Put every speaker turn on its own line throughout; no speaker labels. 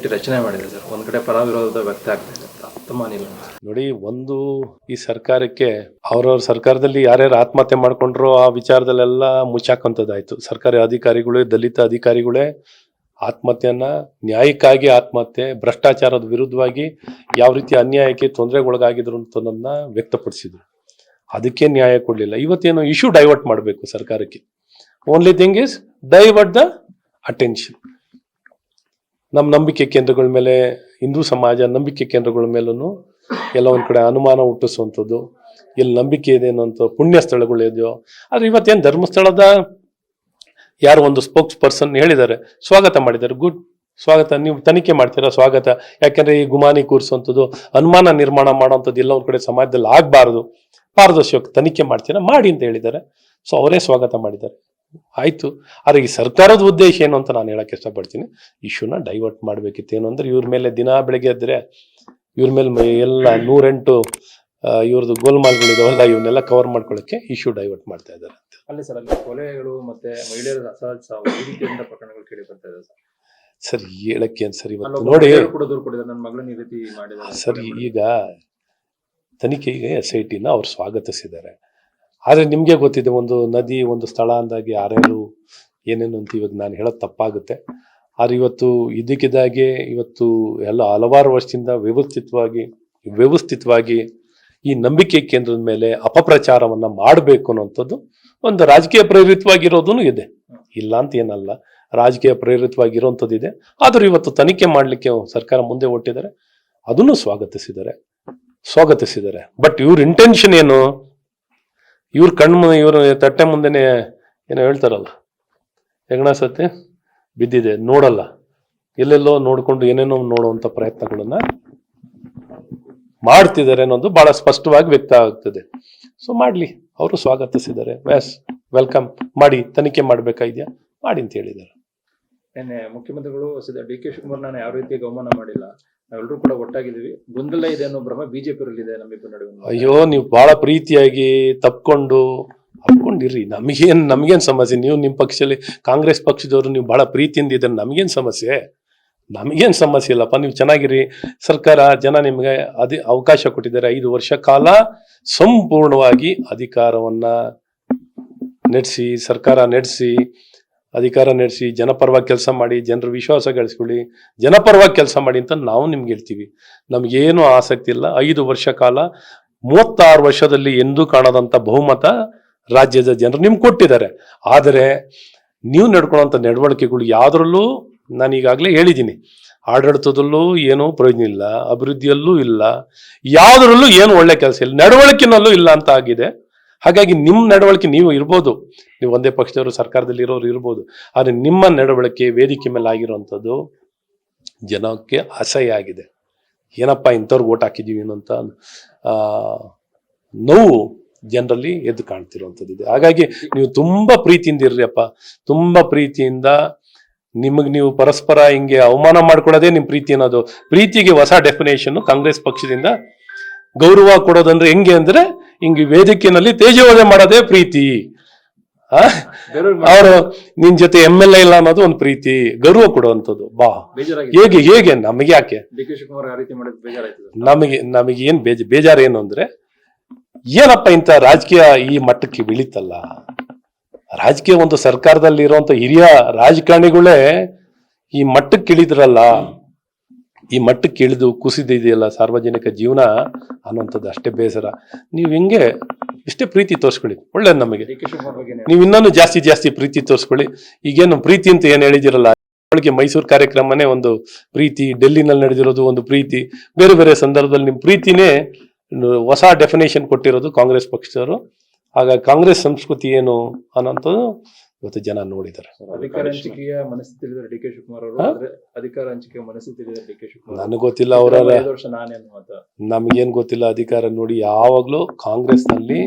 Committee ರಚನೆ ಮಾಡಿದೆ sir. ಒಂದ್ ಕಡೆ ಪರ ವಿರೋಧ ವ್ಯಕ್ತ ಆಗ್ತಿದೆ, ಅರ್ಥಮಾನಿಲ್ಲ
ನೋಡಿ. ಒಂದು ಈ ಸರ್ಕಾರಕ್ಕೆ ಅವ್ರವ್ರ ಸರ್ಕಾರದಲ್ಲಿ ಯಾರ್ಯಾರು ಆತ್ಮಹತ್ಯೆ ಮಾಡ್ಕೊಂಡ್ರೋ ಆ ವಿಚಾರದಲ್ಲೆಲ್ಲ ಮುಚ್ಚಾಕಂತದ್ದಾಯ್ತು. ಸರ್ಕಾರಿ ಅಧಿಕಾರಿಗಳೇ, ದಲಿತ ಅಧಿಕಾರಿಗಳೇ ಆತ್ಮಹತ್ಯೆಯನ್ನ ನ್ಯಾಯಕ್ಕಾಗಿ ಆತ್ಮಹತ್ಯೆ, ಭ್ರಷ್ಟಾಚಾರದ ವಿರುದ್ಧವಾಗಿ ಯಾವ ರೀತಿ ಅನ್ಯಾಯಕ್ಕೆ ತೊಂದರೆಗೊಳಗಾಗಿದ್ರು ಅಂತದನ್ನ ವ್ಯಕ್ತಪಡಿಸಿದ್ರು. ಅದಕ್ಕೆ ನ್ಯಾಯ ಕೊಡ್ಲಿಲ್ಲ. ಇವತ್ತೇನು ಇಶ್ಯೂ ಡೈವರ್ಟ್ ಮಾಡಬೇಕು ಸರ್ಕಾರಕ್ಕೆ. Only thing is divert the attention. ನಮ್ಮ ನಂಬಿಕೆ ಕೇಂದ್ರಗಳ ಮೇಲೆ, ಹಿಂದೂ ಸಮಾಜ ನಂಬಿಕೆ ಕೇಂದ್ರಗಳ ಮೇಲೂ ಎಲ್ಲ ಒಂದು ಕಡೆ ಅನುಮಾನ ಹುಟ್ಟಿಸುವಂಥದ್ದು, ಎಲ್ಲಿ ನಂಬಿಕೆ ಇದೆ ಅನ್ನೋಂಥ ಪುಣ್ಯ ಸ್ಥಳಗಳಿದೆಯೋ. ಆದರೆ ಇವತ್ತೇನು ಧರ್ಮಸ್ಥಳದ ಯಾರು ಒಂದು ಸ್ಪೋಕ್ಸ್ ಪರ್ಸನ್ ಹೇಳಿದ್ದಾರೆ, ಸ್ವಾಗತ ಮಾಡಿದ್ದಾರೆ, ಗುಡ್, ಸ್ವಾಗತ. ನೀವು ತನಿಖೆ ಮಾಡ್ತೀರಾ, ಸ್ವಾಗತ. ಯಾಕೆಂದ್ರೆ ಈ ಗುಮಾನಿ ಕೂರಿಸುವಂಥದ್ದು, ಅನುಮಾನ ನಿರ್ಮಾಣ ಮಾಡುವಂಥದ್ದು ಎಲ್ಲ ಒಂದು ಕಡೆ ಸಮಾಜದಲ್ಲಿ ಆಗಬಾರ್ದು. ಪಾರದರ್ಶಕ ತನಿಖೆ ಮಾಡ್ತೀರಾ, ಮಾಡಿ ಅಂತ ಹೇಳಿದ್ದಾರೆ. ಸೊ ಅವರೇ ಸ್ವಾಗತ ಮಾಡಿದ್ದಾರೆ, ಆಯ್ತು. ಆದರೆ ಈ ಸರ್ಕಾರದ ಉದ್ದೇಶ ಏನು ಅಂತ ನಾನು ಹೇಳಕ್ಕೆ ಇಷ್ಟಪಡ್ತೀನಿ. ಇಶ್ಯೂನ ಡೈವರ್ಟ್ ಮಾಡ್ಬೇಕಿತ್ತು. ಏನು ಅಂದ್ರೆ ಇವ್ರ ಮೇಲೆ ದಿನ ಬೆಳಗ್ಗೆ ಎದ್ರೆ ಇವ್ರ ಮೇಲೆ ಎಲ್ಲ 108 ಇವ್ರದ್ದು ಗೋಲ್ಮಾಲ್ಗಳಿದಾವಲ್ಲ, ಇವನ್ನೆಲ್ಲ ಕವರ್ ಮಾಡ್ಕೊಳ್ಳೋಕೆ ಇಶ್ಯೂ ಡೈವರ್ಟ್ ಮಾಡ್ತಾ ಇದ್ದಾರೆ.
ಅಲ್ಲಿ ಸರ್, ಅಲ್ಲಿ ಕೊಲೆಗಳು ಮತ್ತೆ ಮಹಿಳೆಯರ ಅಸಹಜ ಸಾವು ಈ ರೀತಿಯಿಂದ ಪ್ರಕರಣಗಳು ಕೇಳಿ ಬರ್ತಾ ಇದೆ ಸರ್.
ಸರ್ ಹೇಳಕ್ಕೆ ಸರ್ ಇವತ್ತು ನೋಡಿ
ನನ್ನ ಮಗಳನ್ನ ಈ ರೀತಿ ಮಾಡಿದ್ದಾರೆ
ಸರ್. ಈಗ ತನಿಖೆಗೆ SIT ನ ಅವ್ರು ಸ್ವಾಗತಿಸಿದ್ದಾರೆ. ಆದರೆ ನಿಮಗೆ ಗೊತ್ತಿದೆ, ಒಂದು ನದಿ, ಒಂದು ಸ್ಥಳ ಅಂದಾಗೆ ಯಾರ್ಯಾರು ಏನೇನು ಅಂತ ಇವಾಗ ನಾನು ಹೇಳೋದು ತಪ್ಪಾಗುತ್ತೆ. ಆದರೆ ಇವತ್ತು ಇದಕ್ಕಿದ್ದಾಗೆ ಇವತ್ತು ಎಲ್ಲ ಹಲವಾರು ವರ್ಷದಿಂದ ವ್ಯವಸ್ಥಿತವಾಗಿ ಈ ನಂಬಿಕೆ ಕೇಂದ್ರದ ಮೇಲೆ ಅಪಪ್ರಚಾರವನ್ನ ಮಾಡಬೇಕು ಅನ್ನೋಂಥದ್ದು ಒಂದು ರಾಜಕೀಯ ಪ್ರೇರಿತವಾಗಿರೋದೂ ಇದೆ, ಇಲ್ಲ ಅಂತ ಏನಲ್ಲ. ರಾಜಕೀಯ ಪ್ರೇರಿತವಾಗಿರೋಂಥದ್ದು ಇದೆ. ಆದರೂ ಇವತ್ತು ತನಿಖೆ ಮಾಡಲಿಕ್ಕೆ ಸರ್ಕಾರ ಮುಂದೆ ಹೊಟ್ಟಿದ್ದಾರೆ, ಅದನ್ನು ಸ್ವಾಗತಿಸಿದ್ದಾರೆ. ಬಟ್ ಇವ್ರ ಇಂಟೆನ್ಷನ್ ಏನು? ಇವ್ರ ಇವ್ರ ತಟ್ಟೆ ಮುಂದೆನೆ ಏನೋ ಹೇಳ್ತಾರಲ್ಲ, ಹೆಗಣ ಸತ್ಯ ಬಿದ್ದಿದೆ ನೋಡಲ್ಲ, ಎಲ್ಲೆಲ್ಲೋ ನೋಡ್ಕೊಂಡು ಏನೇನೋ ನೋಡುವಂತ ಪ್ರಯತ್ನಗಳನ್ನ ಮಾಡ್ತಿದ್ದಾರೆ ಅನ್ನೋದು ಬಹಳ ಸ್ಪಷ್ಟವಾಗಿ ವ್ಯಕ್ತ ಆಗ್ತದೆ. ಸೊ ಮಾಡ್ಲಿ, ಅವರು ಸ್ವಾಗತಿಸಿದ್ದಾರೆ. ವೆಲ್ಕಮ್ ಮಾಡಿ, ತನಿಖೆ ಮಾಡ್ಬೇಕಾದ್ಯಾ ಮಾಡಿ ಅಂತ ಹೇಳಿದ್ದಾರೆ.
ಮುಖ್ಯಮಂತ್ರಿಗಳು DK ಶಿವಕುಮಾರ್ ನಾನು ಯಾವ ರೀತಿ ಗಮನ ಮಾಡಿಲ್ಲ, ನಾವೆಲ್ಲರೂ ಕೂಡ ಒಟ್ಟಾಗಿದ್ದೀವಿ, ಗೊಂದಲ ಇದೆ ಅನ್ನೋ ಭ್ರಮ ಬಿಜೆಪಿಯವರಲ್ಲಿದೆ ನಮ್ಮಿಬ್ಬರ ನಡುವೆ.
ಅಯ್ಯೋ, ನೀವು ಬಹಳ ಪ್ರೀತಿಯಾಗಿ ತಪ್ಕೊಂಡಿರ್ರಿ. ನಮಗೇನ್ ಸಮಸ್ಯೆ? ನೀವು ನಿಮ್ಮ ಪಕ್ಷದಲ್ಲಿ ಕಾಂಗ್ರೆಸ್ ಪಕ್ಷದವರು ನೀವು ಬಹಳ ಪ್ರೀತಿಯಿಂದ ಇದ್ದಾರೆ, ನಮಗೇನ್ ಸಮಸ್ಯೆ ಇಲ್ಲಪ್ಪ. ನೀವು ಚೆನ್ನಾಗಿರಿ. ಸರ್ಕಾರ, ಜನ ನಿಮಗೆ ಅವಕಾಶ ಕೊಟ್ಟಿದ್ದಾರೆ. 5 ವರ್ಷ ಕಾಲ ಸಂಪೂರ್ಣವಾಗಿ ಅಧಿಕಾರವನ್ನ ನಡೆಸಿ, ಸರ್ಕಾರ ಅಧಿಕಾರ ನಡೆಸಿ, ಜನಪರವಾಗಿ ಕೆಲಸ ಮಾಡಿ, ಜನರ ವಿಶ್ವಾಸ ಗಳಿಸ್ಕೊಳ್ಳಿ, ಜನಪರವಾಗಿ ಕೆಲಸ ಮಾಡಿ ಅಂತ ನಾವು ನಿಮ್ಗೆ ಹೇಳ್ತೀವಿ. ನಮ್ಗೇನು ಆಸಕ್ತಿ ಇಲ್ಲ. 5 ವರ್ಷ ಕಾಲ 36 ವರ್ಷದಲ್ಲಿ ಎಂದೂ ಕಾಣದಂತ ಬಹುಮತ ರಾಜ್ಯದ ಜನರು ನಿಮ್ಗೆ ಕೊಟ್ಟಿದ್ದಾರೆ. ಆದರೆ ನೀವು ನಡ್ಕೊಳ್ಳೋಂಥ ನಡವಳಿಕೆಗಳು ಯಾವ್ದ್ರಲ್ಲೂ, ನಾನು ಈಗಾಗಲೇ ಹೇಳಿದ್ದೀನಿ, ಆಡಳಿತದಲ್ಲೂ ಏನೂ ಪ್ರಯೋಜನ ಇಲ್ಲ, ಅಭಿವೃದ್ಧಿಯಲ್ಲೂ ಇಲ್ಲ, ಯಾವುದರಲ್ಲೂ ಏನು ಒಳ್ಳೆ ಕೆಲಸ ಇಲ್ಲ, ನಡವಳಿಕೆನಲ್ಲೂ ಇಲ್ಲ ಅಂತ ಆಗಿದೆ. ಹಾಗಾಗಿ ನಿಮ್ಮ ನಡವಳಿಕೆ, ನೀವು ಇರ್ಬೋದು, ನೀವು ಒಂದೇ ಪಕ್ಷದವರು ಸರ್ಕಾರದಲ್ಲಿ ಇರೋರು ಇರ್ಬೋದು, ಆದರೆ ನಿಮ್ಮ ನಡವಳಿಕೆ ವೇದಿಕೆ ಮೇಲೆ ಆಗಿರುವಂಥದ್ದು ಜನಕ್ಕೆ ಅಸಹ್ಯ ಆಗಿದೆ. ಏನಪ್ಪ ಇಂಥವ್ರಿಗೆ ಓಟ್ ಹಾಕಿದ್ದೀವಿ ಅನ್ನೋಂಥ ನೋವು ಜನರಲ್ಲಿ ಎದ್ದು ಕಾಣ್ತಿರುವಂಥದ್ದಿದೆ. ಹಾಗಾಗಿ ನೀವು ತುಂಬಾ ಪ್ರೀತಿಯಿಂದ ಇರ್ರಿ ಅಪ್ಪ, ತುಂಬಾ ಪ್ರೀತಿಯಿಂದ. ನೀವು ಪರಸ್ಪರ ಹಿಂಗೆ ಅವಮಾನ ಮಾಡ್ಕೊಳ್ಳೋದೇ ನಿಮ್ ಪ್ರೀತಿ ಅನ್ನೋದು. ಪ್ರೀತಿಗೆ ಹೊಸ ಡೆಫಿನೇಷನ್ ಕಾಂಗ್ರೆಸ್ ಪಕ್ಷದಿಂದ ಗೌರವ ಕೊಡೋದಂದ್ರೆ ಹೆಂಗೆ ಅಂದ್ರೆ, ಹಿಂಗೆ ವೇದಿಕೆಯಲ್ಲಿ ತೇಜೋವಧೆ ಮಾಡೋದೇ ಪ್ರೀತಿ. ಅವರು ನಿನ್ ಜೊತೆ MLA ಇಲ್ಲ ಅನ್ನೋದು ಒಂದು ಪ್ರೀತಿ, ಗೌರವ ಕೊಡುವಂಥದ್ದು. ಹೇಗೆ ನಮಗೆ ಯಾಕೆ, ನಮಗೆ ಏನ್ ಬೇಜಾರು ಏನು ಅಂದ್ರೆ, ಏನಪ್ಪ ಇಂಥ ರಾಜಕೀಯ ಈ ಮಟ್ಟಕ್ಕೆ ಬೆಳೀತಲ್ಲ. ರಾಜಕೀಯ ಒಂದು ಸರ್ಕಾರದಲ್ಲಿ ಇರುವಂತ ಹಿರಿಯ ರಾಜಕಾರಣಿಗಳೇ ಈ ಮಟ್ಟಕ್ಕೆ ಇಳಿದ್ರಲ್ಲ, ಈ ಮಟ್ಟಕ್ಕೆ ಇಳಿದು ಕುಸಿದಿದೆಯಲ್ಲ ಸಾರ್ವಜನಿಕ ಜೀವನ ಅನ್ನುವಂಥದ್ದು ಅಷ್ಟೇ ಬೇಸರ. ನೀವು ಹಿಂಗೆ ಇಷ್ಟೇ ಪ್ರೀತಿ ತೋರಿಸ್ಕೊಳ್ಳಿ, ಒಳ್ಳೇದು ನಮಗೆ. ನೀವು ಇನ್ನೂ ಜಾಸ್ತಿ ಪ್ರೀತಿ ತೋರಿಸ್ಕೊಳ್ಳಿ. ಈಗೇನು ಪ್ರೀತಿ ಅಂತ ಏನು ಹೇಳಿದಿರಲ್ಲ, ಅವಳಿಗೆ ಮೈಸೂರು ಕಾರ್ಯಕ್ರಮನೇ ಒಂದು ಪ್ರೀತಿ, ಡೆಲ್ಲಿನಲ್ಲಿ ನಡೆದಿರೋದು ಒಂದು ಪ್ರೀತಿ, ಬೇರೆ ಬೇರೆ ಸಂದರ್ಭದಲ್ಲಿ ನಿಮ್ಮ ಪ್ರೀತಿನೇ ಹೊಸ ಡೆಫಿನೇಷನ್ ಕೊಟ್ಟಿರೋದು ಕಾಂಗ್ರೆಸ್ ಪಕ್ಷದವರು. ಹಾಗಾಗಿ ಕಾಂಗ್ರೆಸ್ ಸಂಸ್ಕೃತಿ ಏನು ಅನ್ನೋಂಥದ್ದು ಇವತ್ತು ಜನ ನೋಡಿದ್ದಾರೆ.
ಅಧಿಕಾರ ಹಂಚಿಕೆಯ ಮನಸ್ಸು ತಿಳಿದರೆ DK ಶಿವಕುಮಾರ್ ಅವರು, ಅಧಿಕಾರ ಹಂಚಿಕೆಯ ಮನಸ್ಸು ತಿಳಿದರೆ DK ಶಿವಕುಮಾರ್,
ನನಗೆ ಗೊತ್ತಿಲ್ಲ. ಅವರ ನಮಗೇನ್ ಗೊತ್ತಿಲ್ಲ ಅಧಿಕಾರ. ನೋಡಿ, ಯಾವಾಗ್ಲೂ ಕಾಂಗ್ರೆಸ್ ನಲ್ಲಿ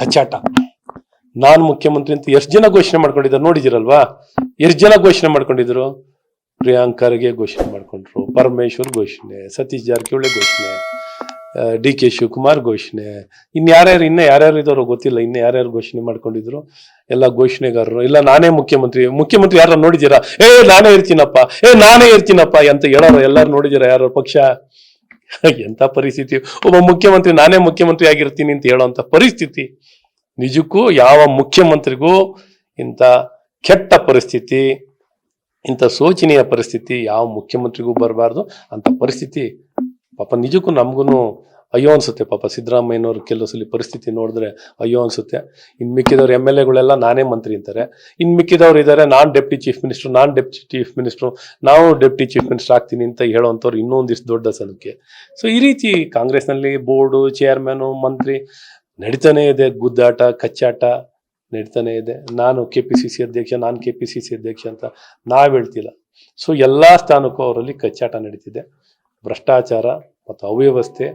ಕಚ್ಚಾಟ. ನಾನ್ ಮುಖ್ಯಮಂತ್ರಿ ಅಂತ ಎಷ್ಟು ಜನ ಘೋಷಣೆ ಮಾಡ್ಕೊಂಡಿದ್ದಾರೆ ನೋಡಿದಿರಲ್ವಾ? ಎಷ್ಟು ಜನ ಘೋಷಣೆ ಮಾಡ್ಕೊಂಡಿದ್ರು? ಪ್ರಿಯಾಂಕ್ ಖರ್ಗೆ ಘೋಷಣೆ ಮಾಡ್ಕೊಂಡ್ರು, ಪರಮೇಶ್ವರ್ ಘೋಷಣೆ, ಸತೀಶ್ ಜಾರಕಿಹೊಳಿ ಘೋಷಣೆ, ಡಿ ಕೆ ಶಿವಕುಮಾರ್ ಘೋಷಣೆ, ಇನ್ಯಾರ್ಯಾರು ಇದ್ದವರು ಗೊತ್ತಿಲ್ಲ, ಯಾರ್ಯಾರು ಘೋಷಣೆ ಮಾಡ್ಕೊಂಡಿದ್ರು, ಎಲ್ಲ ಘೋಷಣೆಗಾರರು. ಇಲ್ಲ ನಾನೇ ಮುಖ್ಯಮಂತ್ರಿ ಯಾರು ನೋಡಿದ್ದೀರಾ? ನಾನೇ ಇರ್ತೀನಪ್ಪ ಅಂತ ಹೇಳೋರು ಎಲ್ಲಾರು ನೋಡಿದ್ದೀರಾ? ಯಾರು ಪಕ್ಷ? ಎಂತ ಪರಿಸ್ಥಿತಿ! ಒಬ್ಬ ಮುಖ್ಯಮಂತ್ರಿ ನಾನೇ ಮುಖ್ಯಮಂತ್ರಿ ಆಗಿರ್ತೀನಿ ಅಂತ ಹೇಳೋಂತ ಪರಿಸ್ಥಿತಿ. ನಿಜಕ್ಕೂ ಯಾವ ಮುಖ್ಯಮಂತ್ರಿಗೂ ಇಂಥ ಕೆಟ್ಟ ಪರಿಸ್ಥಿತಿ, ಇಂಥ ಶೋಚನೀಯ ಪರಿಸ್ಥಿತಿ ಯಾವ ಮುಖ್ಯಮಂತ್ರಿಗೂ ಬರಬಾರ್ದು. ಅಂತ ಪರಿಸ್ಥಿತಿ ಪಾಪ ನಿಜಕ್ಕೂ ನಮಗೂ ಅಯ್ಯೋ ಅನ್ಸುತ್ತೆ. ಪಾಪ ಸಿದ್ದರಾಮಯ್ಯನವ್ರ ಕೆಲವು ಸಲ ಪರಿಸ್ಥಿತಿ ನೋಡಿದ್ರೆ ಅಯ್ಯೋ ಅನ್ಸುತ್ತೆ. ಇನ್ ಮಿಕ್ಕಿದವ್ರು MLA ನಾನೇ ಮಂತ್ರಿ ಅಂತಾರೆ. ಇನ್ ಮಿಕ್ಕಿದವ್ರು ಇದ್ದಾರೆ ನಾನ್ ಡೆಪ್ಟಿ ಚೀಫ್ ಮಿನಿಸ್ಟರ್, ನಾವು ಡೆಪ್ಟಿ ಚೀಫ್ ಮಿನಿಸ್ಟರ್ ಆಗ್ತೀನಿ ಅಂತ ಹೇಳೋವಂಥವ್ರು ಇನ್ನೊಂದಿಷ್ಟು ದೊಡ್ಡ ಸಲಕ್ಕೆ. ಸೊ ಈ ರೀತಿ ಕಾಂಗ್ರೆಸ್ನಲ್ಲಿ ಬೋರ್ಡು, ಚೇರ್ಮನು, ಮಂತ್ರಿ ನಡೀತಾನೆ ಇದೆ, ಗುದ್ದಾಟ ಕಚ್ಚಾಟ ನಡೀತಾನೆ ಇದೆ. ನಾನು KPCC ಅಧ್ಯಕ್ಷ ಅಂತ ನಾವ್ ಹೇಳ್ತಿಲ್ಲ. ಸೊ ಎಲ್ಲಾ ಸ್ಥಾನಕ್ಕೂ ಅವರಲ್ಲಿ ಕಚ್ಚಾಟ ನಡೀತಿದೆ. ಭ್ರಷ್ಟಾಚಾರ ಮತ್ತು ಅವ್ಯವಸ್ಥೆ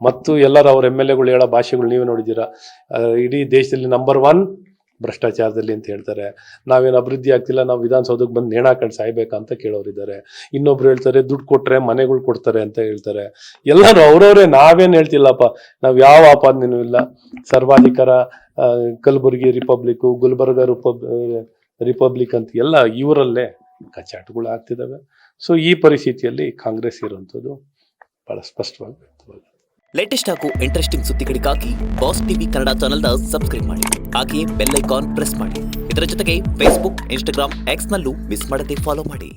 ಮತ್ತು ಎಲ್ಲರೂ ಅವ್ರ MLAಗಳು ಹೇಳೋ ಭಾಷೆಗಳು ನೀವೇ ನೋಡಿದ್ದೀರಾ. ಇಡೀ ದೇಶದಲ್ಲಿ ನಂಬರ್ 1 ಭ್ರಷ್ಟಾಚಾರದಲ್ಲಿ ಅಂತ ಹೇಳ್ತಾರೆ. ನಾವೇನು ಅಭಿವೃದ್ಧಿ ಆಗ್ತಿಲ್ಲ, ನಾವು ವಿಧಾನಸೌಧಕ್ಕೆ ಬಂದು ನೇಣ ಹಾಕೊಂಡು ಸಾಯ್ಬೇಕಂತ ಕೇಳೋರಿದ್ದಾರೆ. ಇನ್ನೊಬ್ರು ಹೇಳ್ತಾರೆ ದುಡ್ಡು ಕೊಟ್ರೆ ಮನೆಗಳು ಕೊಡ್ತಾರೆ ಅಂತ ಹೇಳ್ತಾರೆ. ಎಲ್ಲರೂ ಅವ್ರವ್ರೆ, ನಾವೇನು ಹೇಳ್ತಿಲ್ಲಪ್ಪ, ನಾವು ಯಾವ ಆಪಾದನೆನೂ ಇಲ್ಲ. ಸರ್ವಾಧಿಕಾರ, ಕಲಬುರಗಿ ರಿಪಬ್ಲಿಕ್, ಗುಲ್ಬರ್ಗ ರಿಪಬ್ಲಿಕ್ ಅಂತ ಎಲ್ಲ ಇವರಲ್ಲೇ ಕಚ್ಚಾಟಗಳು ಆಗ್ತಿದ್ದಾವೆ. ಸೊ ಈ ಪರಿಸ್ಥಿತಿಯಲ್ಲಿ ಕಾಂಗ್ರೆಸ್ ಇರುವಂಥದ್ದು ಬಹಳ ಸ್ಪಷ್ಟವಾಗಿ ವ್ಯಕ್ತವಾಗಿದೆ.
ಲೇಟೆಸ್ಟ್ ಹಾಗೂ ಇಂಟ್ರೆಸ್ಟಿಂಗ್ ಸುದ್ದಿಗಳಿಗಾಗಿ ಬಾಸ್ ಟಿವಿ ಕನ್ನಡ ಚಾನೆಲ್ನ ಸಬ್ಸ್ಕ್ರೈಬ್ ಮಾಡಿ. ಹಾಗೆಯೇ ಬೆಲ್ ಐಕಾನ್ ಪ್ರೆಸ್ ಮಾಡಿ. ಇದರ ಜೊತೆಗೆ ಫೇಸ್ಬುಕ್, ಇನ್ಸ್ಟಾಗ್ರಾಮ್, ಎಕ್ಸ್ನಲ್ಲೂ ಮಿಸ್ ಮಾಡದೆ ಫಾಲೋ ಮಾಡಿ.